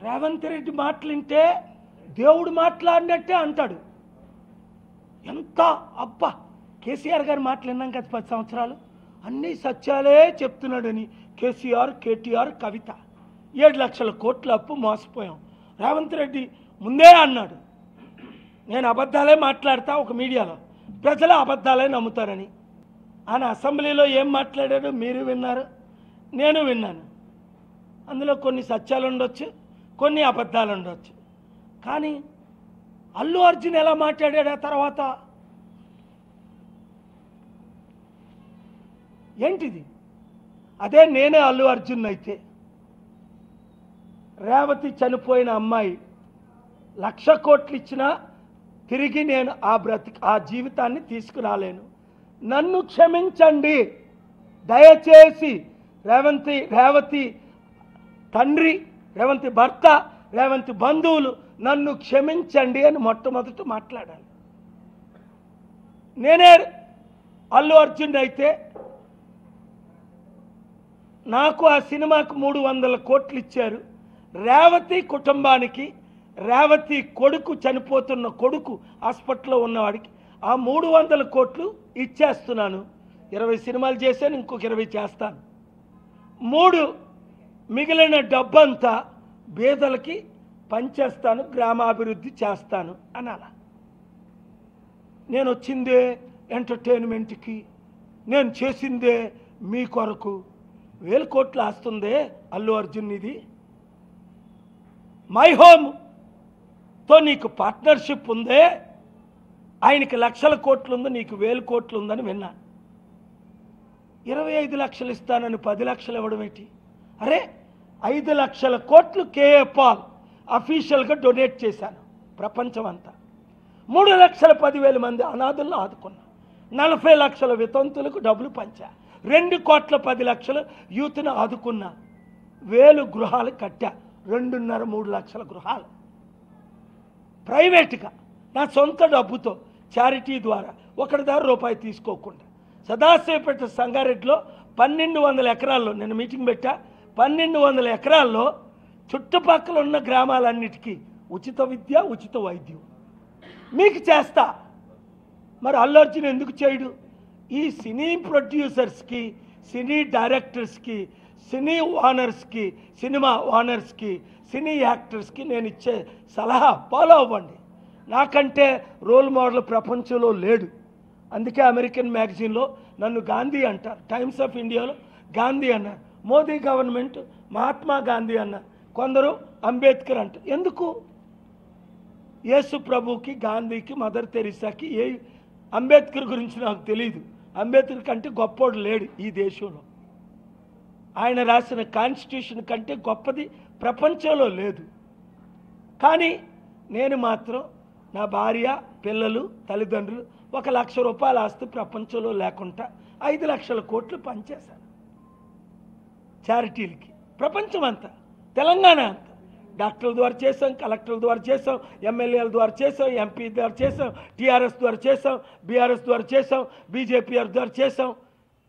రేవంత్ రెడ్డి మాటలింటే దేవుడు మాట్లాడినట్టే అంటాడు. ఎంత అబ్బా, కేసీఆర్ గారి మాటలు విన్నాం కదా 10 సంవత్సరాలు, అన్నీ సత్యాలే చెప్తున్నాడని. కేసీఆర్, కేటీఆర్, కవిత 7 లక్షల కోట్ల అప్పు మోసపోయాం. రేవంత్ రెడ్డి ముందే అన్నాడు, నేను అబద్ధాలే మాట్లాడతా ఒక మీడియాలో, ప్రజలు అబద్ధాలే నమ్ముతారని. ఆయన అసెంబ్లీలో ఏం మాట్లాడాడో మీరు విన్నారు, నేను విన్నాను. అందులో కొన్ని సత్యాలు ఉండొచ్చు, కొన్ని అబద్ధాలు ఉండొచ్చు. కానీ అల్లు అర్జున్ ఎలా మాట్లాడాడు ఆ తర్వాత? ఏంటిది? అదే నేనే అల్లు అర్జున్ అయితే, రేవతి చనిపోయిన అమ్మాయి 1,00,000 కోట్లు ఇచ్చినా తిరిగి నేను ఆ జీవితాన్ని తీసుకురాలేను. నన్ను క్షమించండి దయచేసి. రేవతి తండ్రి, రేవంతి భర్త, రేవంతి బంధువులు నన్ను క్షమించండి అని మొట్టమొదట మాట్లాడాలి. నేనే అల్లు అర్జున్ అయితే నాకు ఆ సినిమాకు 300 కోట్లు ఇచ్చారు. రేవతి కుటుంబానికి, రేవతి కొడుకు చనిపోతున్న కొడుకు హాస్పిటల్లో ఉన్నవాడికి ఆ 300 కోట్లు ఇచ్చేస్తున్నాను. 20 సినిమాలు చేశాను, ఇంకొక 20 చేస్తాను. 3 మిగిలిన డబ్బంతా పేదలకి పంచేస్తాను, గ్రామాభివృద్ధి చేస్తాను అనాల. నేను వచ్చిందే ఎంటర్టైన్మెంట్కి, నేను చేసిందే మీ కొరకు. 1000 కోట్లు ఆస్తుందే అల్లు అర్జున్. ఇది మై హోమ్తో నీకు పార్ట్నర్షిప్ ఉందే, ఆయనకి 1,00,000 కోట్లు ఉంది, నీకు 1000 కోట్లు ఉందని విన్నా. 25 లక్షలు ఇస్తానని 10 లక్షలు ఇవ్వడం ఏంటి? అరే 5 లక్షల కోట్లు కేఏ పాల్ అఫీషియల్గా డొనేట్ చేశాను ప్రపంచం అంతా. 3,10,000 మంది అనాథులను ఆదుకున్నా. 40 లక్షల వితంతులకు డబ్బులు పంచా. 2,10,00,000 యూత్ను ఆదుకున్నా. 1000 గృహాలు కట్టా. 2.5-3 లక్షల గృహాలు ప్రైవేట్గా నా సొంత డబ్బుతో చారిటీ ద్వారా ఒకరి దగ్గర రూపాయి తీసుకోకుండా. సదాశివపేట సంగారెడ్డిలో 1,200 ఎకరాల్లో నేను మీటింగ్ పెట్టా. 1,200 ఎకరాల్లో చుట్టుపక్కల ఉన్న గ్రామాలన్నిటికీ ఉచిత విద్య, ఉచిత వైద్యం మీకు చేస్తా. మరి అల్లు అర్జున్ ఎందుకు చేయడు? ఈ సినీ ప్రొడ్యూసర్స్కి, సినీ డైరెక్టర్స్కి, సినీ ఓనర్స్కి, సినిమా ఓనర్స్కి, సినీ యాక్టర్స్కి నేను ఇచ్చే సలహా ఫాలో అవ్వండి. నాకంటే రోల్ మోడల్ ప్రపంచంలో లేడు. అందుకే అమెరికన్ మ్యాగజైన్లో నన్ను గాంధీ అంటారు, టైమ్స్ ఆఫ్ ఇండియాలో గాంధీ అన్నారు, మోదీ గవర్నమెంట్ మహాత్మా గాంధీ అన్నారు, కొందరు అంబేద్కర్ అంటారు. ఎందుకు? యేసు ప్రభుకి, గాంధీకి, మదర్ తెరీసాకి అంబేద్కర్ గురించి నాకు తెలియదు. అంబేద్కర్ కంటే గొప్పోడు లేడు ఈ దేశంలో. ఆయన రాసిన కాన్స్టిట్యూషన్ కంటే గొప్పది ప్రపంచంలో లేదు. కానీ నేను మాత్రం నా భార్య, పిల్లలు, తల్లిదండ్రులు 1,00,000 రూపాయల ఆస్తి ప్రపంచంలో లేకుండా 5 లక్షల కోట్లు పనిచేశాను చారిటీలకి. ప్రపంచం అంతా, తెలంగాణ అంతా డాక్టర్ల ద్వారా చేసాం, కలెక్టర్ల ద్వారా చేసాం, ఎమ్మెల్యేల ద్వారా చేసాం, ఎంపీ ద్వారా చేసాం, టీఆర్ఎస్ ద్వారా చేసాం, బీఆర్ఎస్ ద్వారా చేసాం, బీజేపీ ద్వారా చేసాం.